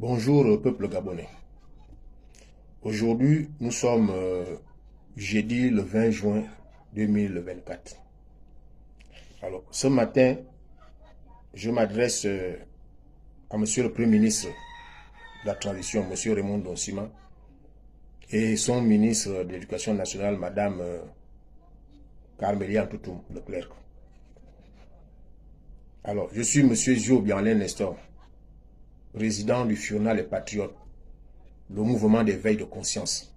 Bonjour peuple gabonais. Aujourd'hui, nous sommes jeudi le 20 juin 2024. Alors, ce matin, je m'adresse à monsieur le Premier ministre de la Transition, monsieur Raymond Donsima, et son ministre de l'Éducation nationale, madame Carmélia Ntoutoum Leclerc. Alors, je suis monsieur Zio Bianlin Nestor, président du FIONA Les Patriotes, le mouvement d'éveil de conscience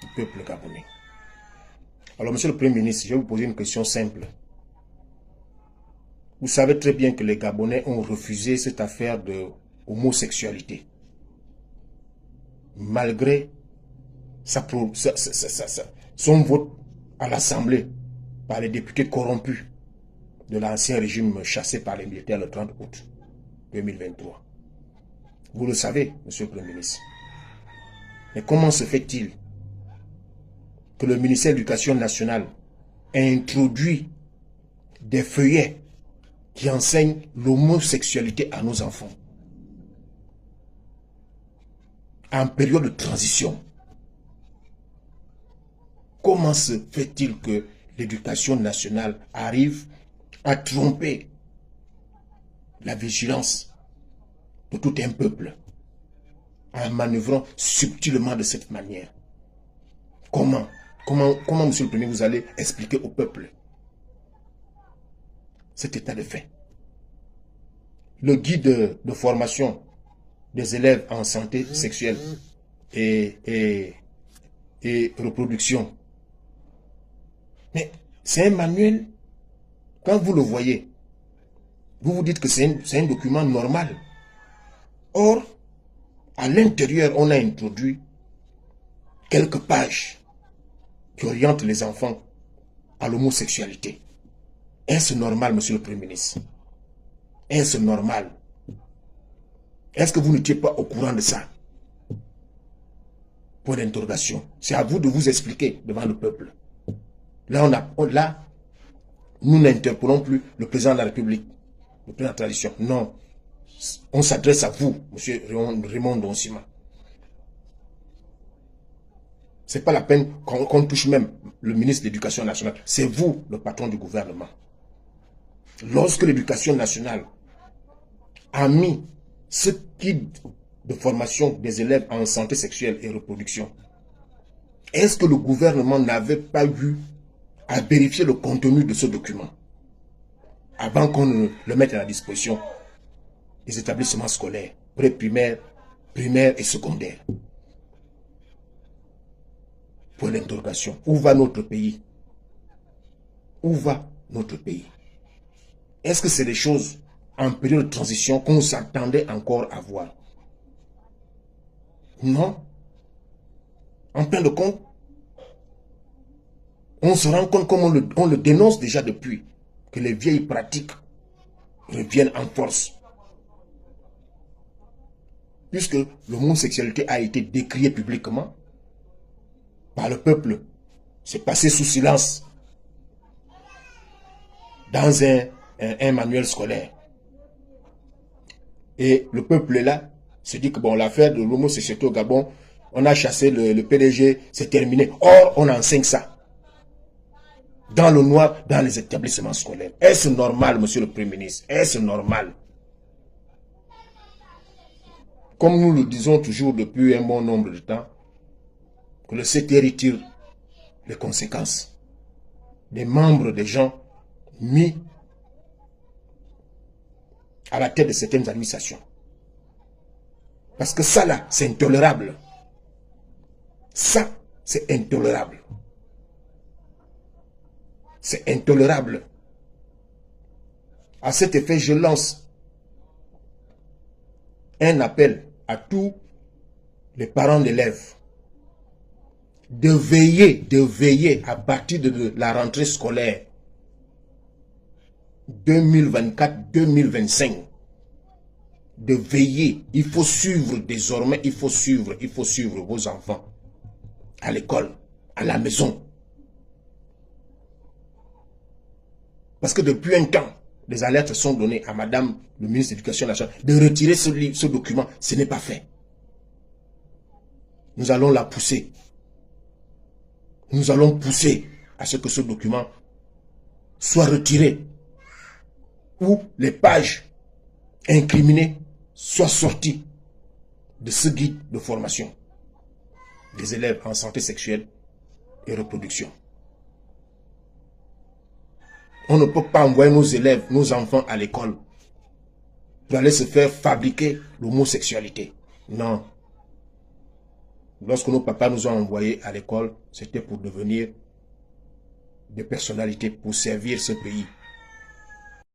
du peuple gabonais. Alors, monsieur le Premier ministre, je vais vous poser une question simple. Vous savez très bien que les Gabonais ont refusé cette affaire de homosexualité. Malgré son vote à l'Assemblée par les députés corrompus de l'ancien régime chassé par les militaires le 30 août 2023. Vous le savez, monsieur le Premier ministre. Mais comment se fait-il que le ministère de l'Éducation nationale ait introduit des feuillets qui enseignent l'homosexualité à nos enfants en période de transition? Comment se fait-il que l'éducation nationale arrive à tromper la vigilance de tout un peuple en manœuvrant subtilement de cette manière? Comment, monsieur le Premier, vous allez expliquer au peuple cet état de fait? Le guide de formation des élèves en santé sexuelle et reproduction. Mais c'est un manuel, quand vous le voyez, vous vous dites que c'est un document normal. Or, à l'intérieur, on a introduit quelques pages qui orientent les enfants à l'homosexualité. Est-ce normal, monsieur le Premier ministre? Est-ce normal? Est-ce que vous n'étiez pas au courant de ça? Point d'interrogation. C'est à vous de vous expliquer devant le peuple. Là, nous n'interpellons plus le président de la République, le président de la Transition. Non. On s'adresse à vous, monsieur Raymond Donsima. Ce n'est pas la peine qu'on touche même le ministre de l'Éducation nationale. C'est vous, le patron du gouvernement. Lorsque l'Éducation nationale a mis ce guide de formation des élèves en santé sexuelle et reproduction, est-ce que le gouvernement n'avait pas eu à vérifier le contenu de ce document avant qu'on ne le mette à la disposition des établissements scolaires, pré-primaires, primaires et secondaires? Point d'interrogation. Où va notre pays? Où va notre pays? Est-ce que c'est des choses en période de transition qu'on s'attendait encore à voir? Non. En fin de compte, on se rend compte, comme on le dénonce déjà depuis, que les vieilles pratiques reviennent en force. Puisque l'homosexualité a été décriée publiquement par le peuple, c'est passé sous silence dans un manuel scolaire. Et le peuple est là, se dit que bon, l'affaire de l'homosexualité au Gabon, on a chassé le PDG, c'est terminé. Or, on enseigne ça dans le noir, dans les établissements scolaires. Est-ce normal, monsieur le Premier ministre? Est-ce normal? Comme nous le disons toujours depuis un bon nombre de temps, que le CTRI tire les conséquences des membres des gens mis à la tête de certaines administrations. Parce que ça là, c'est intolérable. Ça, c'est intolérable. C'est intolérable. À cet effet, je lance un appel à tous les parents d'élèves de veiller à partir de la rentrée scolaire 2024-2025. De veiller. Il faut suivre désormais, il faut suivre vos enfants à l'école, à la maison. Parce que depuis un temps, les alertes sont données à Madame le ministre de l'Éducation nationale de retirer ce document. Ce n'est pas fait. Nous allons la pousser. Nous allons pousser à ce que ce document soit retiré, ou les pages incriminées soient sorties de ce guide de formation des élèves en santé sexuelle et reproduction. On ne peut pas envoyer nos élèves, nos enfants à l'école pour aller se faire fabriquer l'homosexualité. Non. Lorsque nos papas nous ont envoyés à l'école, c'était pour devenir des personnalités, pour servir ce pays.